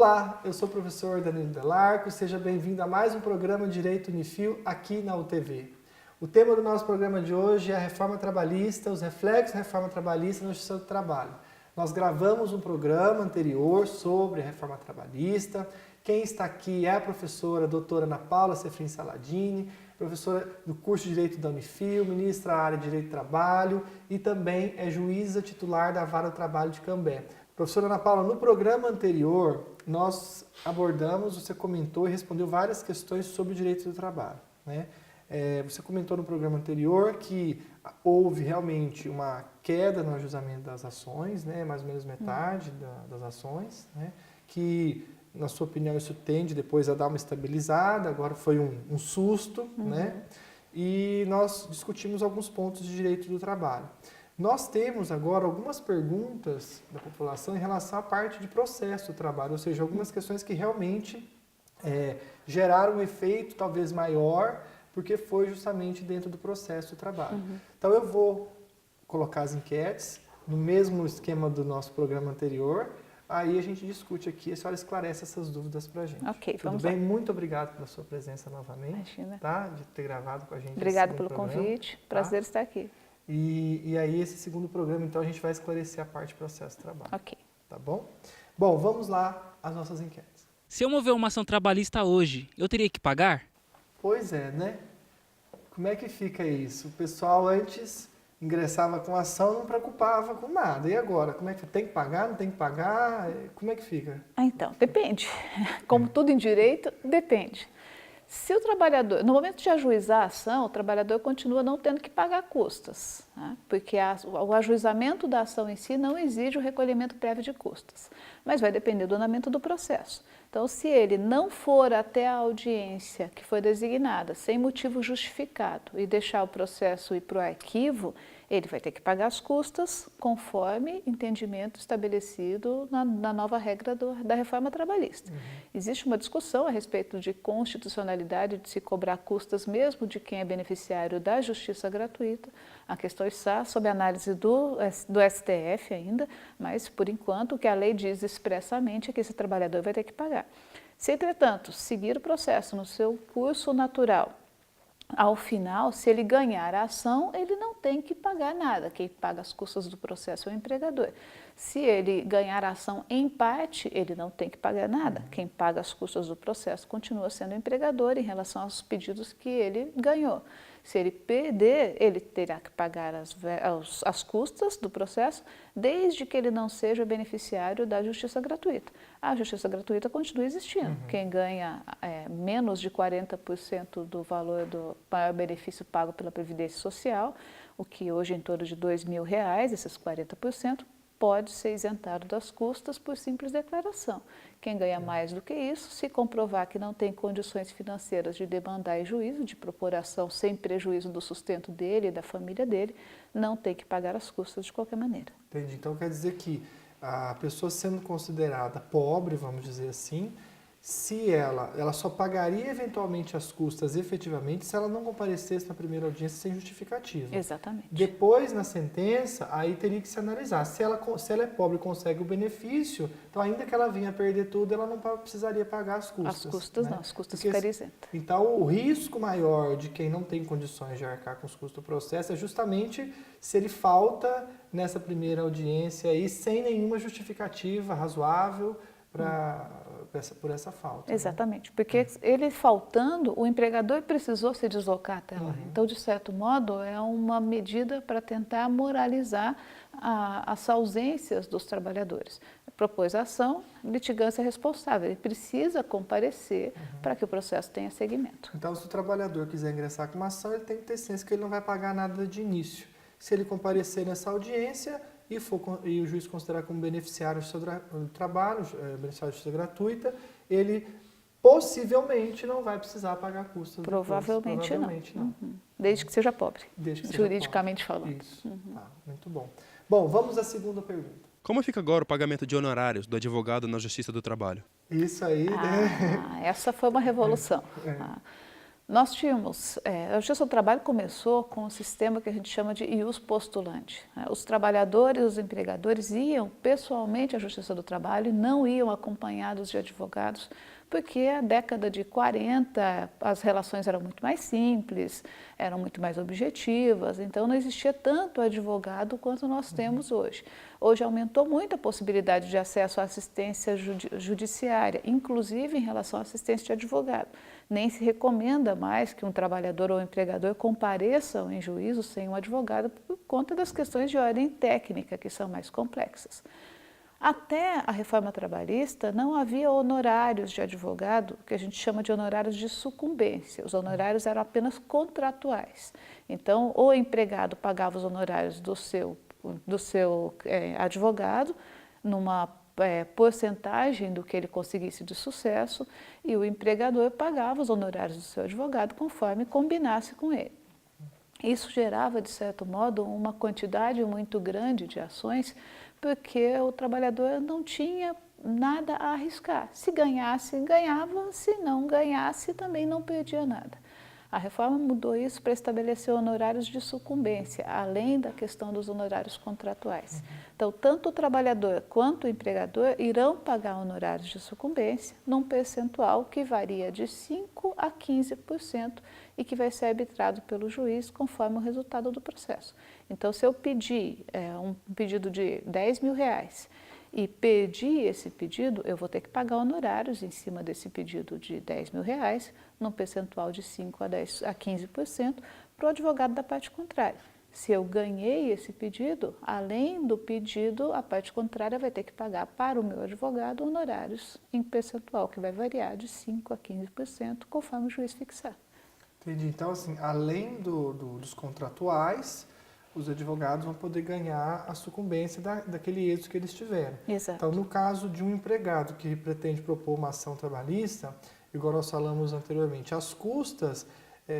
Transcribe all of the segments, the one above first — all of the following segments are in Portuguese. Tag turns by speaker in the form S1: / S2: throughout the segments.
S1: Olá, eu sou o professor Danilo Delarco, seja bem-vindo a mais um programa Direito Unifil aqui na UTV. O tema do nosso programa de hoje é a reforma trabalhista, os reflexos da reforma trabalhista na Justiça do Trabalho. Nós gravamos um programa anterior sobre a reforma trabalhista. Quem está aqui é a professora doutora Ana Paula Sefrin Saladini, professora do curso de Direito da Unifil, ministra da área de Direito do Trabalho e também é juíza titular da Vara do Trabalho de Cambé. Professora Ana Paula, no programa anterior nós abordamos, você comentou e respondeu várias questões sobre o direito do trabalho, né? Você comentou no programa anterior que houve realmente uma queda no ajustamento das ações, né? Mais ou menos metade das ações, né? Que, na sua opinião, isso tende depois a dar uma estabilizada, agora foi um susto, né? E nós discutimos alguns pontos de direito do trabalho. Nós temos agora algumas perguntas da população em relação à parte de processo do trabalho, ou seja, algumas questões que realmente geraram um efeito talvez maior, porque foi justamente dentro do processo do trabalho. Então eu vou colocar as enquetes no mesmo esquema do nosso programa anterior, aí a gente discute aqui e a senhora esclarece essas dúvidas para a gente.
S2: Ok,
S1: Tudo
S2: vamos
S1: bem?
S2: lá.
S1: Muito obrigado pela sua presença novamente.
S2: Imagina.
S1: Tá? De ter gravado com a gente.
S2: Obrigada pelo convite, prazer estar aqui.
S1: E aí esse segundo programa, então, a gente vai esclarecer a parte de processo de trabalho.
S2: Ok.
S1: Tá bom? Bom, vamos lá às nossas enquetes.
S3: Se eu mover uma ação trabalhista hoje, eu teria que pagar?
S1: Pois é, né? Como é que fica isso? O pessoal antes ingressava com ação, não preocupava com nada. E agora? Como é que tem que pagar? Não tem que pagar? Como é que fica?
S2: Então, depende. Como tudo em direito, depende. Se o trabalhador, no momento de ajuizar a ação, o trabalhador continua não tendo que pagar custas, né? Porque o ajuizamento da ação em si não exige o recolhimento prévio de custas, mas vai depender do andamento do processo. Então, se ele não for até a audiência que foi designada, sem motivo justificado, e deixar o processo ir para o arquivo, ele vai ter que pagar as custas conforme entendimento estabelecido na nova regra da reforma trabalhista. Existe uma discussão a respeito de constitucionalidade de se cobrar custas mesmo de quem é beneficiário da justiça gratuita. A questão está sob análise do STF ainda, mas por enquanto o que a lei diz expressamente é que esse trabalhador vai ter que pagar. Se, entretanto, seguir o processo no seu curso natural, ao final, se ele ganhar a ação, ele não tem que pagar nada. Quem paga as custas do processo é o empregador. Se ele ganhar a ação em parte, ele não tem que pagar nada. Quem paga as custas do processo continua sendo o empregador em relação aos pedidos que ele ganhou. Se ele perder, ele terá que pagar as custas do processo, desde que ele não seja beneficiário da justiça gratuita. A justiça gratuita continua existindo. Quem ganha menos de 40% do valor do maior benefício pago pela Previdência Social, o que hoje é em torno de R$2.000, esses 40%, pode ser isentado das custas por simples declaração. Quem ganha mais do que isso, se comprovar que não tem condições financeiras de demandar em juízo, de propor ação sem prejuízo do sustento dele e da família dele, não tem que pagar as custas de qualquer maneira.
S1: Entendi. Então quer dizer que a pessoa sendo considerada pobre, vamos dizer assim, se ela só pagaria eventualmente as custas efetivamente se ela não comparecesse na primeira audiência sem justificativa.
S2: Exatamente.
S1: Depois, na sentença, aí teria que se analisar. Se ela é pobre e consegue o benefício, então ainda que ela venha a perder tudo, ela não precisaria pagar as custas.
S2: As custas, né? Não, as custas ficariam isentas.
S1: Então, o risco maior de quem não tem condições de arcar com os custos do processo é justamente se ele falta nessa primeira audiência aí sem nenhuma justificativa razoável por essa falta.
S2: Exatamente, né? Porque ele faltando, o empregador precisou se deslocar até lá. Então, de certo modo, é uma medida para tentar moralizar as ausências dos trabalhadores. Propôs a ação, litigância responsável. Ele precisa comparecer para que o processo tenha seguimento.
S1: Então, se o trabalhador quiser ingressar com uma ação, ele tem que ter ciência que ele não vai pagar nada de início. Se ele comparecer nessa audiência e o juiz considerar como beneficiário do trabalho, beneficiário de justiça gratuita, ele possivelmente não vai precisar pagar custos.
S2: Provavelmente não. Desde que seja pobre, juridicamente falando.
S1: Isso, tá, muito bom. Bom, vamos à segunda pergunta.
S4: Como fica agora o pagamento de honorários do advogado na Justiça do Trabalho?
S1: Isso aí, né?
S2: Essa foi uma revolução. Nós tínhamos, a Justiça do Trabalho começou com um sistema que a gente chama de ius postulante. Os trabalhadores, os empregadores iam pessoalmente à Justiça do Trabalho e não iam acompanhados de advogados, porque a década de 40 as relações eram muito mais simples, eram muito mais objetivas, então não existia tanto advogado quanto nós temos hoje. Hoje aumentou muito a possibilidade de acesso à assistência judiciária, inclusive em relação à assistência de advogado. Nem se recomenda mais que um trabalhador ou um empregador compareçam em juízo sem um advogado por conta das questões de ordem técnica, que são mais complexas. Até a reforma trabalhista não havia honorários de advogado, que a gente chama de honorários de sucumbência. Os honorários eram apenas contratuais. Então, o empregado pagava os honorários do seu advogado numa porcentagem do que ele conseguisse de sucesso e o empregador pagava os honorários do seu advogado conforme combinasse com ele. Isso gerava, de certo modo, uma quantidade muito grande de ações, porque o trabalhador não tinha nada a arriscar. Se ganhasse, ganhava, se não ganhasse, também não perdia nada. A reforma mudou isso para estabelecer honorários de sucumbência, além da questão dos honorários contratuais. Então, tanto o trabalhador quanto o empregador irão pagar honorários de sucumbência num percentual que varia de 5% a 15% e que vai ser arbitrado pelo juiz conforme o resultado do processo. Então, se eu pedir um pedido de R$10.000 e perdi esse pedido, eu vou ter que pagar honorários em cima desse pedido de R$10.000, num percentual de 5% a 15%, para o advogado da parte contrária. Se eu ganhei esse pedido, além do pedido, a parte contrária vai ter que pagar para o meu advogado honorários em percentual, que vai variar de 5% a 15%, conforme o juiz fixar.
S1: Entendi. Então, assim, além dos contratuais, os advogados vão poder ganhar a sucumbência daquele êxito que eles tiveram.
S2: Exato.
S1: Então, no caso de um empregado que pretende propor uma ação trabalhista, igual nós falamos anteriormente, as custas,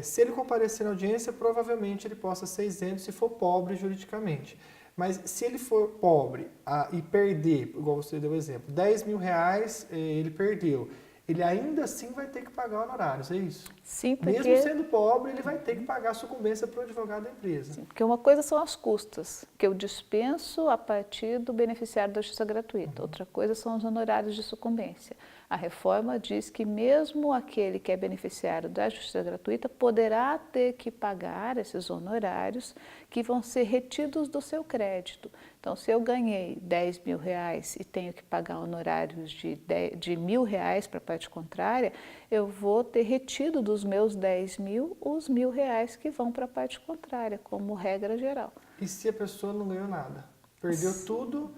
S1: se ele comparecer na audiência, provavelmente ele possa ser isento se for pobre juridicamente. Mas se ele for pobre e perder, igual você deu o exemplo, R$10.000 ele perdeu, ele ainda assim vai ter que pagar honorários, é isso?
S2: Sim, porque...
S1: Mesmo sendo pobre, ele vai ter que pagar a sucumbência para o advogado da empresa.
S2: Sim, porque uma coisa são as custas, que eu dispenso a partir do beneficiário da justiça gratuita. Outra coisa são os honorários de sucumbência. A reforma diz que mesmo aquele que é beneficiário da justiça gratuita poderá ter que pagar esses honorários que vão ser retidos do seu crédito. Então, se eu ganhei R$10.000 e tenho que pagar honorários de R$1.000 para a parte contrária, eu vou ter retido dos meus 10.000 os R$1.000 que vão para a parte contrária, como regra geral.
S1: E se a pessoa não ganhou nada? Perdeu tudo,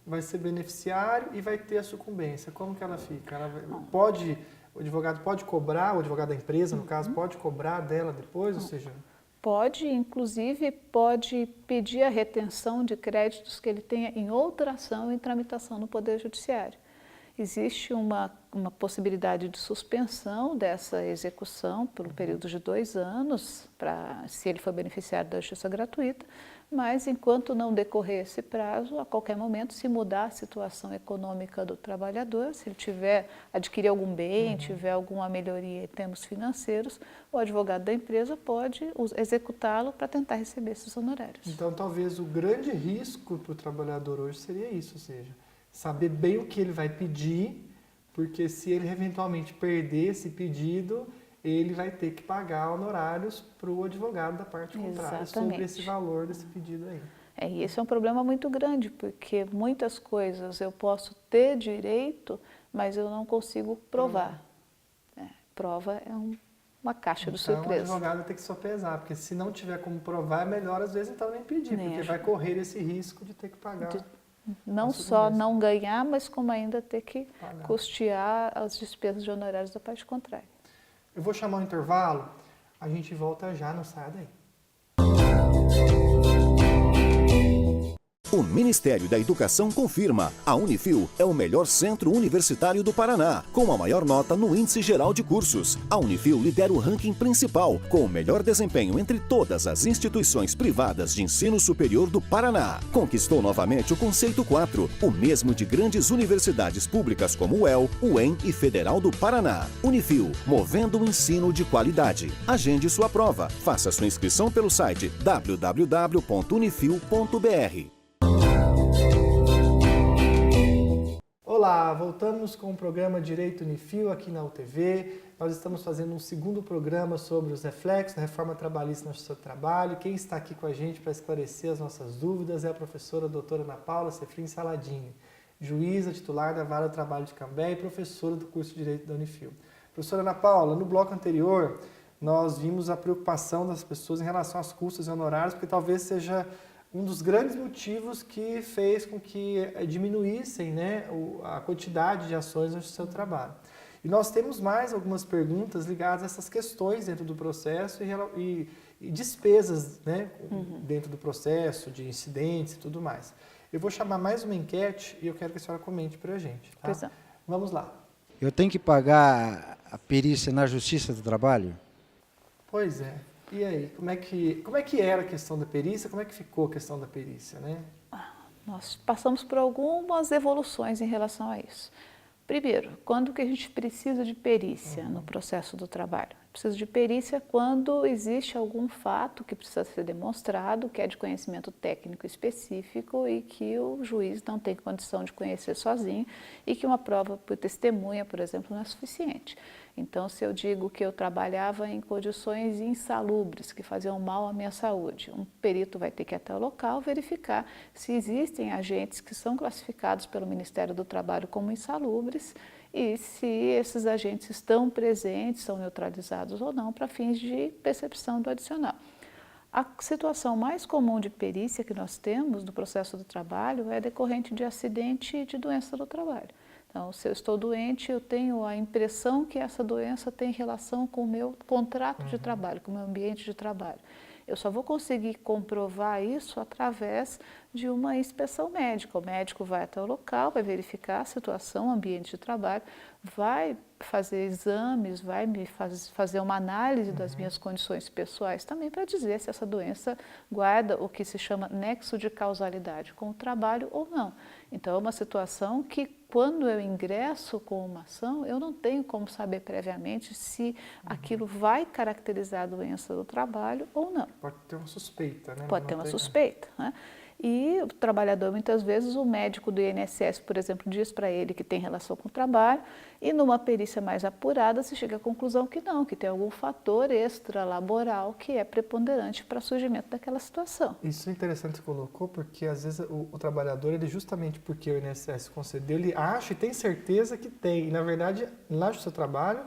S1: vai ser beneficiário e vai ter a sucumbência. Como que ela fica? O advogado pode cobrar, o advogado da empresa, no caso, pode cobrar dela depois, ou seja...
S2: Pode, inclusive, pode pedir a retenção de créditos que ele tenha em outra ação em tramitação no Poder Judiciário. Existe uma possibilidade de suspensão dessa execução por um período de 2 anos, se ele for beneficiário da justiça gratuita, mas enquanto não decorrer esse prazo, a qualquer momento, se mudar a situação econômica do trabalhador, se ele adquirir algum bem, tiver alguma melhoria em termos financeiros, o advogado da empresa pode executá-lo para tentar receber esses honorários.
S1: Então, talvez o grande risco para o trabalhador hoje seria isso, ou seja, saber bem o que ele vai pedir, porque se ele eventualmente perder esse pedido, ele vai ter que pagar honorários para o advogado da parte contrária sobre esse valor desse pedido aí.
S2: E esse é um problema muito grande, porque muitas coisas eu posso ter direito, mas eu não consigo provar. Prova é uma caixa de surpresa.
S1: Então, o advogado tem que sopesar, porque se não tiver como provar, é melhor às vezes então nem pedir, porque vai correr esse risco de ter que pagar.
S2: Não só não ganhar, mas como ainda ter que custear as despesas de honorários da parte contrária.
S1: Eu vou chamar um intervalo, a gente volta já, não saia daí.
S5: O Ministério da Educação confirma: a Unifil é o melhor centro universitário do Paraná, com a maior nota no Índice Geral de Cursos. A Unifil lidera o ranking principal, com o melhor desempenho entre todas as instituições privadas de ensino superior do Paraná. Conquistou novamente o Conceito 4, o mesmo de grandes universidades públicas como o UEL, UEM e Federal do Paraná. Unifil, movendo o ensino de qualidade. Agende sua prova. Faça sua inscrição pelo site www.unifil.br.
S1: Olá, voltamos com o programa Direito Unifil aqui na UTV. Nós estamos fazendo um segundo programa sobre os reflexos da reforma trabalhista no Justiça do Trabalho. Quem está aqui com a gente para esclarecer as nossas dúvidas é a professora doutora Ana Paula Sefrin Saladini, juíza titular da Vara do Trabalho de Cambé e professora do curso de Direito da Unifil. Professora Ana Paula, no bloco anterior, nós vimos a preocupação das pessoas em relação às custas e honorários, porque talvez seja um dos grandes motivos que fez com que diminuíssem, né, a quantidade de ações no Justiça do Trabalho. E nós temos mais algumas perguntas ligadas a essas questões dentro do processo e despesas, né, dentro do processo, de incidentes e tudo mais. Eu vou chamar mais uma enquete e eu quero que a senhora comente para a gente. Tá?
S2: Pois é.
S1: Vamos lá.
S6: Eu tenho que pagar a perícia na Justiça do Trabalho?
S1: Pois é. E aí, como é que era a questão da perícia? Como é que ficou a questão da perícia, né?
S2: Nós passamos por algumas evoluções em relação a isso. Primeiro, quando que a gente precisa de perícia no processo do trabalho? Precisa de perícia quando existe algum fato que precisa ser demonstrado, que é de conhecimento técnico específico e que o juiz não tem condição de conhecer sozinho e que uma prova por testemunha, por exemplo, não é suficiente. Então, se eu digo que eu trabalhava em condições insalubres, que faziam mal à minha saúde, um perito vai ter que ir até o local verificar se existem agentes que são classificados pelo Ministério do Trabalho como insalubres e se esses agentes estão presentes, são neutralizados ou não, para fins de percepção do adicional. A situação mais comum de perícia que nós temos no processo do trabalho é decorrente de acidente e de doença do trabalho. Então, se eu estou doente, eu tenho a impressão que essa doença tem relação com o meu contrato de trabalho, com o meu ambiente de trabalho. Eu só vou conseguir comprovar isso através de uma inspeção médica. O médico vai até o local, vai verificar a situação, o ambiente de trabalho, vai fazer exames, vai me fazer uma análise das minhas condições pessoais também para dizer se essa doença guarda o que se chama nexo de causalidade com o trabalho ou não. Então, é uma situação que, quando eu ingresso com uma ação, eu não tenho como saber previamente se aquilo vai caracterizar a doença do trabalho ou não.
S1: Pode ter uma suspeita, né?
S2: Pode ter uma suspeita, né? E o trabalhador, muitas vezes, o médico do INSS, por exemplo, diz para ele que tem relação com o trabalho e numa perícia mais apurada se chega à conclusão que não, que tem algum fator extralaboral que é preponderante para o surgimento daquela situação.
S1: Isso é interessante que você colocou, porque às vezes o trabalhador, ele justamente porque o INSS concedeu, ele acha e tem certeza que tem. E, na verdade, lá no seu trabalho,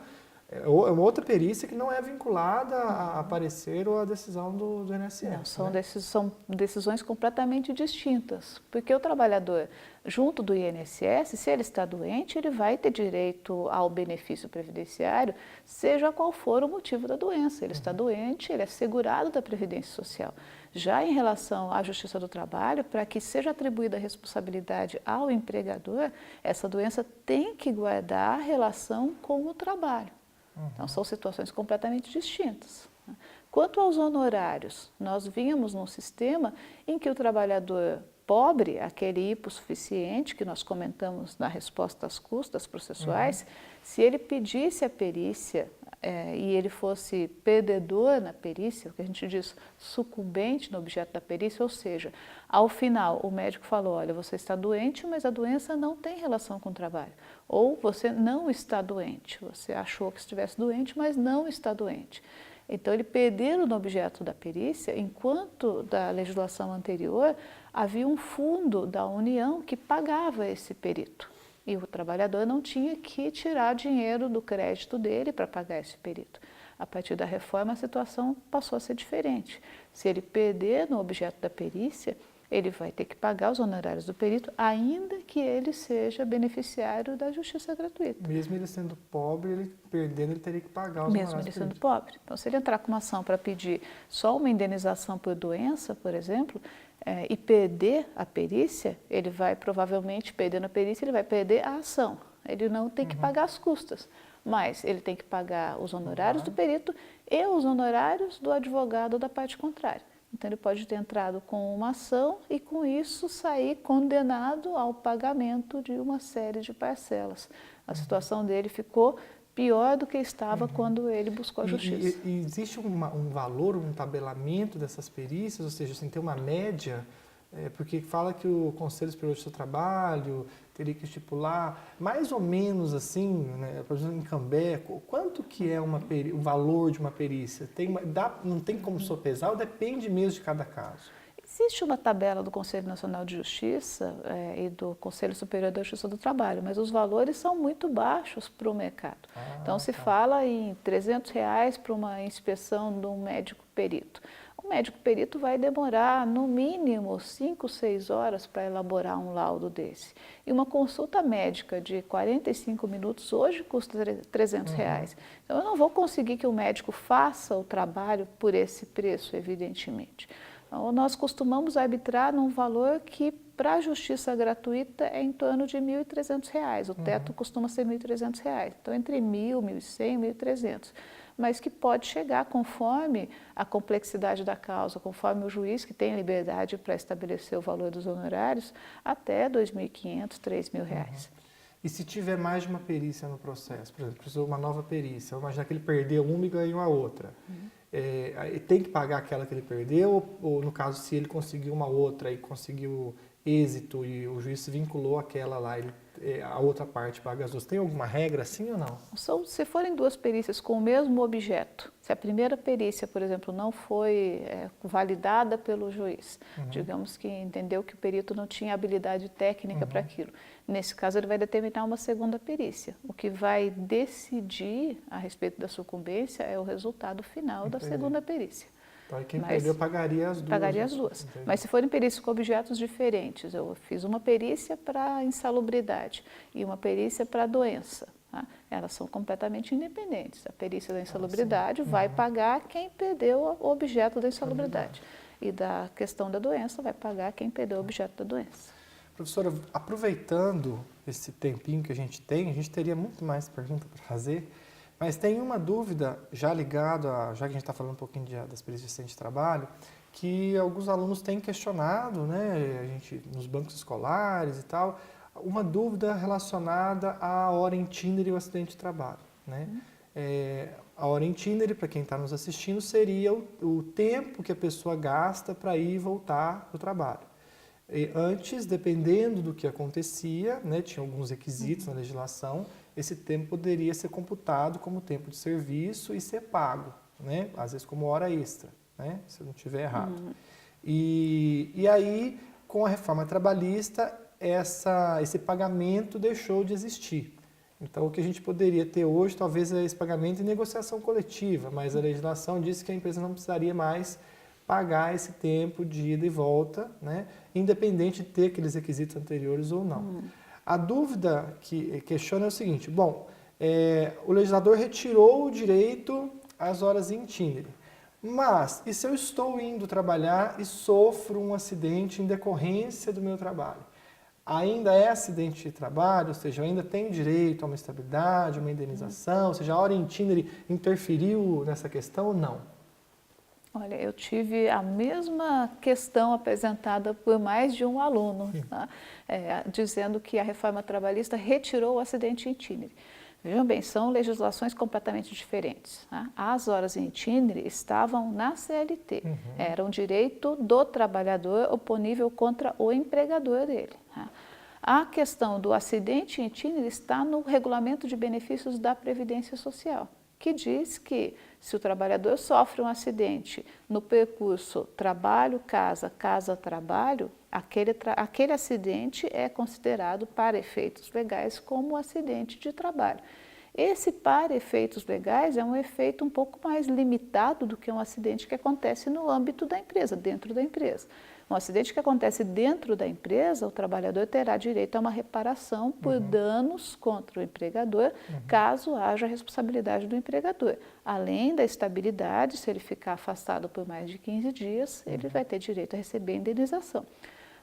S1: é uma outra perícia que não é vinculada a parecer ou a decisão do INSS.
S2: Não,
S1: né?
S2: são decisões completamente distintas, porque o trabalhador, junto do INSS, se ele está doente, ele vai ter direito ao benefício previdenciário, seja qual for o motivo da doença. Ele está doente, ele é segurado da Previdência Social. Já em relação à Justiça do Trabalho, para que seja atribuída a responsabilidade ao empregador, essa doença tem que guardar a relação com o trabalho. Então, são situações completamente distintas. Quanto aos honorários, nós vínhamos num sistema em que o trabalhador pobre, aquele hipossuficiente que nós comentamos na resposta às custas processuais, se ele pedisse a perícia e ele fosse perdedor na perícia, o que a gente diz sucumbente no objeto da perícia, ou seja, ao final o médico falou, olha, você está doente, mas a doença não tem relação com o trabalho. Ou você não está doente, você achou que estivesse doente, mas não está doente. Então, ele perderam no objeto da perícia, enquanto da legislação anterior havia um fundo da União que pagava esse perito. E o trabalhador não tinha que tirar dinheiro do crédito dele para pagar esse perito. A partir da reforma, a situação passou a ser diferente. Se ele perder no objeto da perícia, ele vai ter que pagar os honorários do perito, ainda que ele seja beneficiário da justiça gratuita.
S1: Mesmo ele sendo pobre, ele perdendo, ele teria que pagar os
S2: Mesmo
S1: honorários
S2: ele
S1: do
S2: sendo
S1: perito.
S2: pobre. Então, se ele entrar com uma ação para pedir só uma indenização por doença, por exemplo, e perder a perícia, ele vai provavelmente, perdendo a perícia, ele vai perder a ação. Ele não tem que pagar as custas, mas ele tem que pagar os honorários do perito e os honorários do advogado da parte contrária. Então, ele pode ter entrado com uma ação e, com isso, sair condenado ao pagamento de uma série de parcelas. A situação dele ficou pior do que estava quando ele buscou a justiça.
S1: E existe um valor, um tabelamento dessas perícias? Ou seja, assim, tem uma média? Porque fala que o Conselho Superior do Trabalho teria que estipular mais ou menos assim, né, por exemplo, em Cambé, quanto que é o valor de uma perícia? Não tem como sopesar ou depende mesmo de cada caso?
S2: Existe uma tabela do Conselho Nacional de Justiça e do Conselho Superior da Justiça do Trabalho, mas os valores são muito baixos para o mercado. Então, se fala em R$300 para uma inspeção de um médico perito. O médico perito vai demorar, no mínimo, 5, 6 horas para elaborar um laudo desse. E uma consulta médica de 45 minutos hoje custa R$300. Então, eu não vou conseguir que o médico faça o trabalho por esse preço, evidentemente. Então, nós costumamos arbitrar num valor que, para a justiça gratuita, é em torno de R$1.300. O teto costuma ser R$1.300. Então, entre R$1.000, R$1.100, R$1.300. Mas que pode chegar conforme a complexidade da causa, conforme o juiz, que tem liberdade para estabelecer o valor dos honorários, até R$2.500, R$3.000.
S1: E se tiver mais de uma perícia no processo, por exemplo, precisou uma nova perícia, vamos imaginar que ele perdeu uma e ganhou a outra. Tem que pagar aquela que ele perdeu, ou no caso, se ele conseguiu uma outra e conseguiu êxito e o juiz se vinculou àquela lá, a outra parte paga as duas. Tem alguma regra assim ou não?
S2: Se forem duas perícias com o mesmo objeto, se a primeira perícia, por exemplo, não foi validada pelo juiz, digamos que entendeu que o perito não tinha habilidade técnica para aquilo, nesse caso ele vai determinar uma segunda perícia. O que vai decidir a respeito da sucumbência é o resultado final da segunda perícia.
S1: Então, quem perdeu pagaria as duas.
S2: Pagaria as duas.
S1: Entendi.
S2: Mas se forem perícias com objetos diferentes, eu fiz uma perícia para insalubridade e uma perícia para doença. Tá? Elas são completamente independentes. A perícia da insalubridade vai pagar quem perdeu o objeto da insalubridade. E da questão da doença vai pagar quem perdeu o objeto da doença.
S1: Professora, aproveitando esse tempinho que a gente teria muito mais perguntas para fazer. Mas tem uma dúvida, já ligado já que a gente está falando um pouquinho das perícias de assistente de trabalho, que alguns alunos têm questionado, né, nos bancos escolares e tal, uma dúvida relacionada à hora itinerária e o acidente de trabalho. Né? A hora itinerária, para quem está nos assistindo, seria o tempo que a pessoa gasta para ir e voltar para o trabalho. Antes, dependendo do que acontecia, né, tinha alguns requisitos na legislação, esse tempo poderia ser computado como tempo de serviço e ser pago, né, às vezes como hora extra, né, se eu não estiver errado. E aí, com a reforma trabalhista, esse pagamento deixou de existir. Então, o que a gente poderia ter hoje, talvez, é esse pagamento em negociação coletiva, mas a legislação disse que a empresa não precisaria mais pagar esse tempo de ida e volta, né, independente de ter aqueles requisitos anteriores ou não. A dúvida que questiona é o seguinte, o legislador retirou o direito às horas em itinerário, mas e se eu estou indo trabalhar e sofro um acidente em decorrência do meu trabalho? Ainda é acidente de trabalho, ou seja, eu ainda tenho direito a uma estabilidade, uma indenização, ou seja, a hora em itinerário interferiu nessa questão ou não?
S2: Olha, eu tive a mesma questão apresentada por mais de um aluno, tá? Dizendo que a reforma trabalhista retirou o acidente em itinerário. Vejam bem, são legislações completamente diferentes. Tá? As horas em itinerário estavam na CLT, era um direito do trabalhador oponível contra o empregador dele. Tá? A questão do acidente em itinerário está no regulamento de benefícios da Previdência Social, que diz que se o trabalhador sofre um acidente no percurso trabalho-casa, casa-trabalho, aquele acidente é considerado, para efeitos legais, como um acidente de trabalho. Esse, para efeitos legais, é um efeito um pouco mais limitado do que um acidente que acontece no âmbito da empresa, dentro da empresa. Um acidente que acontece dentro da empresa, o trabalhador terá direito a uma reparação por danos contra o empregador, caso haja responsabilidade do empregador. Além da estabilidade, se ele ficar afastado por mais de 15 dias, ele vai ter direito a receber indenização.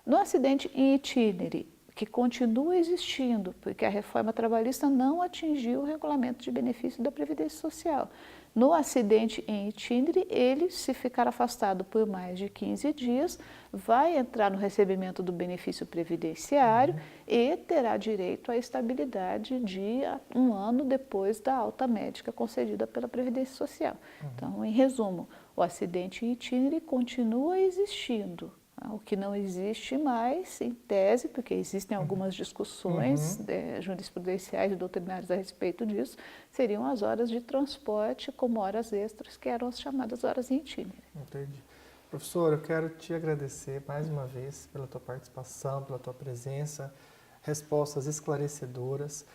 S2: No acidente em itinere, que continua existindo, porque a reforma trabalhista não atingiu o regulamento de benefício da Previdência Social. No acidente em itinere, ele, se ficar afastado por mais de 15 dias, vai entrar no recebimento do benefício previdenciário e terá direito à estabilidade de 1 ano depois da alta médica concedida pela Previdência Social. Então, em resumo, o acidente em itinere continua existindo. O que não existe mais, em tese, porque existem algumas discussões jurisprudenciais e doutrinárias a respeito disso, seriam as horas de transporte como horas extras, que eram as chamadas horas em itinere.
S1: Entendi. Professor, eu quero te agradecer mais uma vez pela tua participação, pela tua presença, respostas esclarecedoras.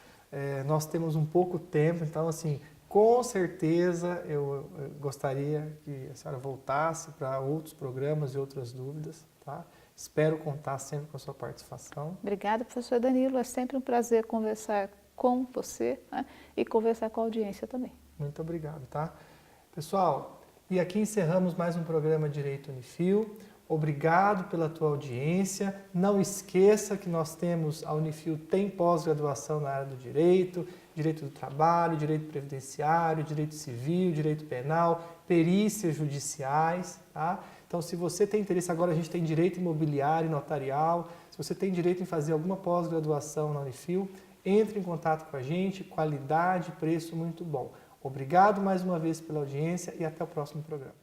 S1: Nós temos um pouco tempo, então, assim, com certeza eu gostaria que a senhora voltasse para outros programas e outras dúvidas, tá? Espero contar sempre com a sua participação.
S2: Obrigada, professor Danilo. É sempre um prazer conversar com você, né, e conversar com a audiência também.
S1: Muito obrigado, tá? Pessoal, e aqui encerramos mais um programa Direito Unifil. Obrigado pela tua audiência. Não esqueça que nós temos, a Unifil tem pós-graduação na área do direito, direito do trabalho, direito previdenciário, direito civil, direito penal, perícias judiciais, tá? Então, se você tem interesse, agora a gente tem direito imobiliário e notarial, se você tem direito em fazer alguma pós-graduação na Unifil, entre em contato com a gente, qualidade, preço muito bom. Obrigado mais uma vez pela audiência e até o próximo programa.